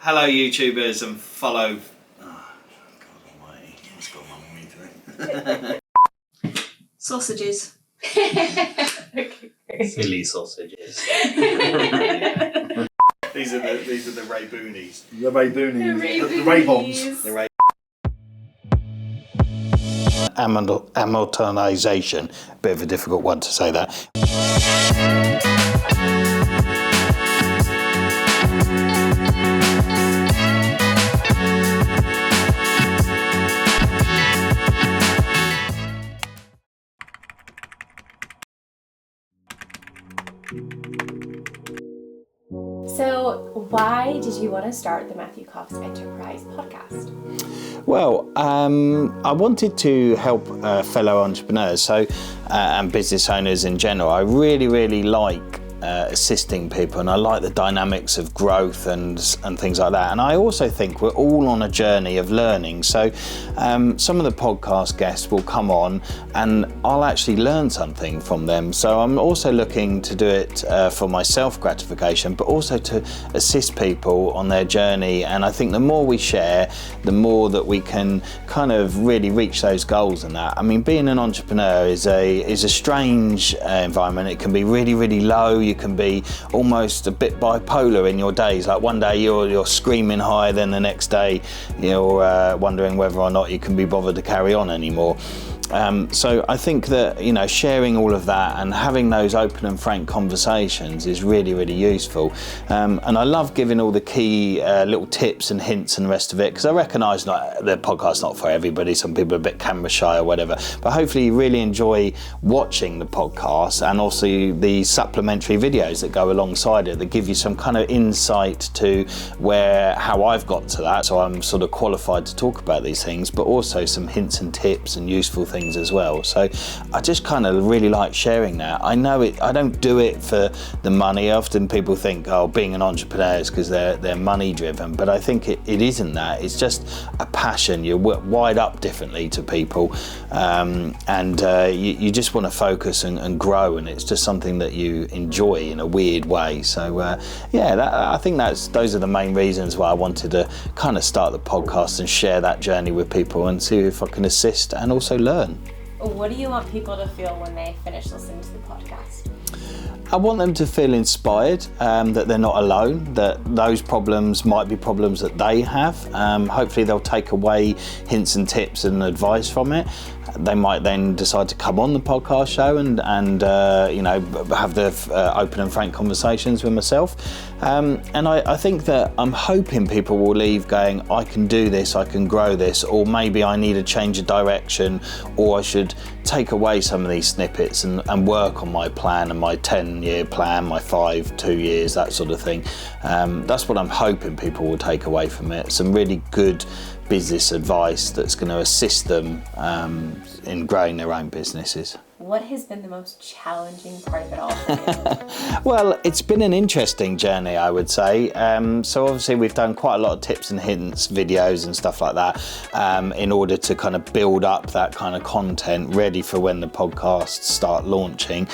Hello YouTubers, and follow... Oh, God almighty, it's got mum and me today. Sausages. Silly sausages. These are the Ray Boonies. The Ray Boonies. The Ray Bombs. The Ray... Amortization. Bit of a difficult one to say that. So, why did you want to start the Matthew Cox Enterprise Podcast? Well, I wanted to help fellow entrepreneurs, and business owners in general. I really like assisting people, and I like the dynamics of growth and things like that. And I also think we're all on a journey of learning. So some of the podcast guests will come on and I'll actually learn something from them. So I'm also looking to do it for my self-gratification, but also to assist people on their journey. And I think the more we share, the more that we can kind of really reach those goals and that. I mean, being an entrepreneur is a strange environment. It can be really low. You can be almost a bit bipolar in your days. Like one day you're screaming high, then the next day you're wondering whether or not you can be bothered to carry on anymore. So I think that, sharing all of that and having those open and frank conversations is really useful. And I love giving all the key little tips and hints and the rest of it, because I recognise the podcast's not for everybody. Some people are a bit camera shy or whatever, but hopefully you really enjoy watching the podcast and also the supplementary videos that go alongside it that give you some kind of insight to how I've got to that. So I'm sort of qualified to talk about these things, but also some hints and tips and useful things as well. So I just kind of really like sharing that. I know I don't do it for the money. Often people think, being an entrepreneur is because they're money driven, but I think it isn't that. It's just a passion. You work wide up differently to people, and you just want to focus and grow, and it's just something that you enjoy in a weird way. So I think those are the main reasons why I wanted to kind of start the podcast and share that journey with people and see if I can assist and also learn. What do you want people to feel when they finish listening to the podcast? I want them to feel inspired, that they're not alone, that those problems might be problems that they have. Hopefully they'll take away hints and tips and advice from it. They might then decide to come on the podcast show and have the open and frank conversations with myself. And I think that I'm hoping people will leave going, I can do this, I can grow this, or maybe I need a change of direction, or I should take away some of these snippets and work on my plan and my 10-year plan, my 2 years, that sort of thing. That's what I'm hoping people will take away from it. Some really good business advice that's going to assist them in growing their own businesses. What has been the most challenging part of it all for you? Well, it's been an interesting journey, I would say. So obviously we've done quite a lot of tips and hints, videos and stuff like that, in order to kind of build up that kind of content ready for when the podcasts start launching.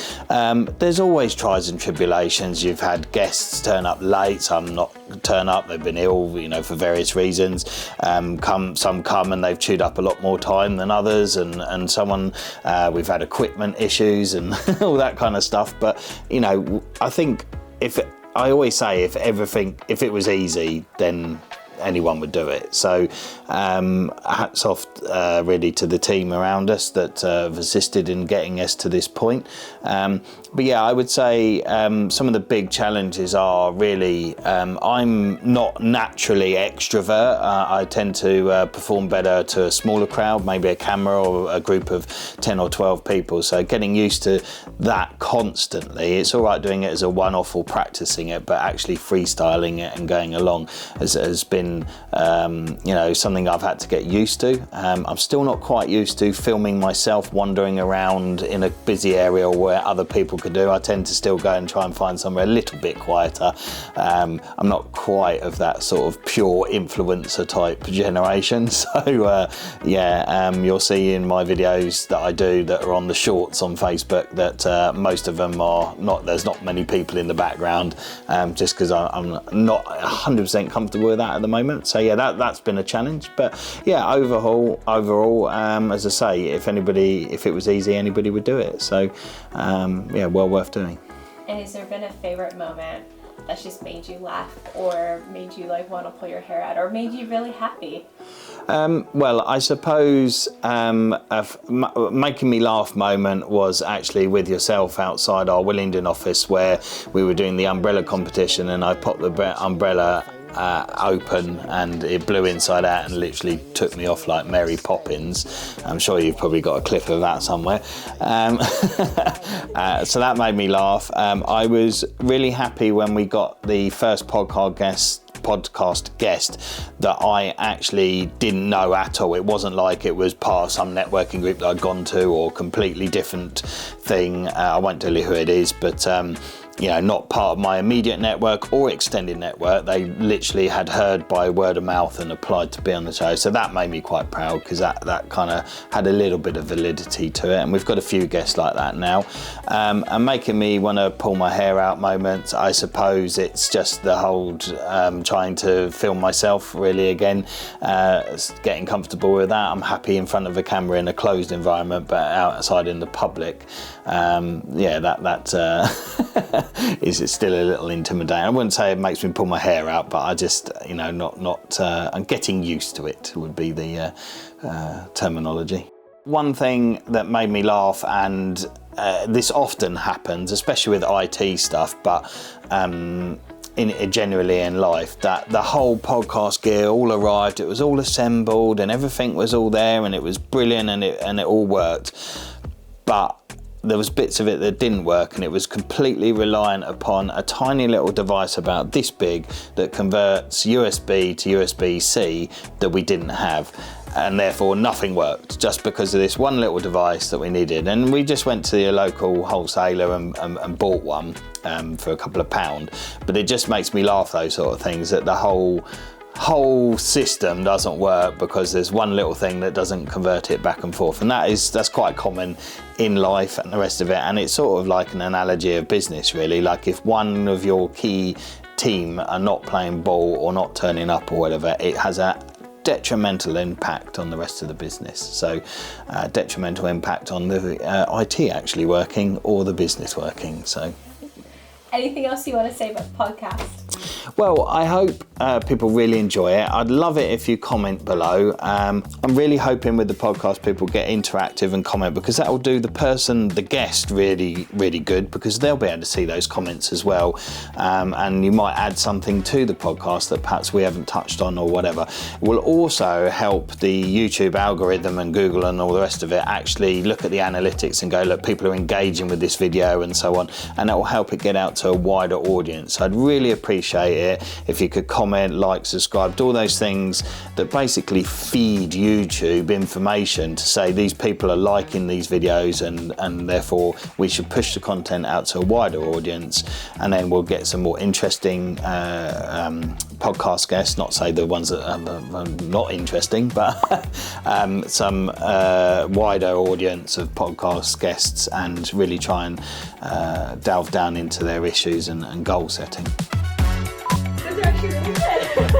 There's always trials and tribulations. You've had guests turn up late, some not turn up, they've been ill, for various reasons. Some come and they've chewed up a lot more time than others, and someone, we've had equipment issues and all that kind of stuff. But I think I always say if it was easy, then anyone would do it. So hats off really to the team around us that have assisted in getting us to this point. But yeah, I would say some of the big challenges are really, I'm not naturally extrovert. I tend to perform better to a smaller crowd, maybe a camera or a group of 10 or 12 people. So getting used to that constantly. It's all right doing it as a one-off or practicing it, but actually freestyling it and going along has been been, something I've had to get used to. I'm still not quite used to filming myself wandering around in a busy area where other people could do. I tend to still go and try and find somewhere a little bit quieter. I'm not quite of that sort of pure influencer type generation. So you'll see in my videos that I do that are on the shorts on Facebook that most of them are not, there's not many people in the background, just because I'm not 100% comfortable with that at the moment. So yeah, that's been a challenge. But yeah, overall, as I say, if it was easy, anybody would do it. So well worth doing. And has there been a favorite moment that's just made you laugh or made you like want to pull your hair out or made you really happy? Well, I suppose making me laugh moment was actually with yourself outside our Willingdon office, where we were doing the umbrella competition, and I popped the umbrella open and it blew inside out and literally took me off like Mary Poppins. I'm sure you've probably got a clip of that somewhere. So that made me laugh. I was really happy when we got the first podcast guest that I actually didn't know at all. It wasn't like it was part of some networking group that I'd gone to or completely different thing. I won't tell you who it is, but not part of my immediate network or extended network. They literally had heard by word of mouth and applied to be on the show. So that made me quite proud, because that kind of had a little bit of validity to it. And we've got a few guests like that now. And making me want to pull my hair out moments, I suppose it's just the whole trying to film myself really again, getting comfortable with that. I'm happy in front of a camera in a closed environment, but outside in the public, that is still a little intimidating. I wouldn't say it makes me pull my hair out, but I just, I'm getting used to it would be the terminology. One thing that made me laugh, and this often happens, especially with IT stuff, but generally in life, that the whole podcast gear all arrived, it was all assembled and everything was all there and it was brilliant and it all worked. But there was bits of it that didn't work, and it was completely reliant upon a tiny little device about this big that converts USB to USB-C that we didn't have, and therefore nothing worked just because of this one little device that we needed. And we just went to the local wholesaler and bought one for a couple of £. But it just makes me laugh, those sort of things, that the whole system doesn't work because there's one little thing that doesn't convert it back and forth. And that's quite common in life and the rest of it. And it's sort of like an analogy of business, really. Like if one of your key team are not playing ball or not turning up or whatever, it has a detrimental impact on the rest of the business. So detrimental impact on the IT actually working or the business working. So anything else you want to say about the podcast? Well, I hope people really enjoy it. I'd love it if you comment below. I'm really hoping with the podcast people get interactive and comment, because that will do the guest really, really good, because they'll be able to see those comments as well. And you might add something to the podcast that perhaps we haven't touched on or whatever. It will also help the YouTube algorithm and Google and all the rest of it actually look at the analytics and go, look, people are engaging with this video and so on. And that will help it get out to a wider audience. I'd really appreciate it if you could comment, like, subscribe, do all those things that basically feed YouTube information to say these people are liking these videos and therefore we should push the content out to a wider audience, and then we'll get some more interesting podcast guests, not say the ones that are not interesting, but some wider audience of podcast guests, and really try and delve down into their issues and goal setting. They're actually really good.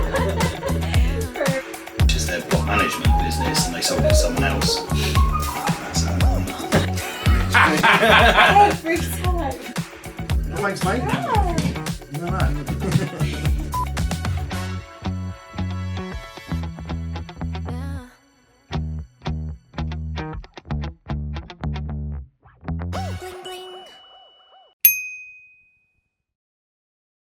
Which is their block management business, and they sold it to someone else. That's Every time. Thanks, mate. Yeah. No.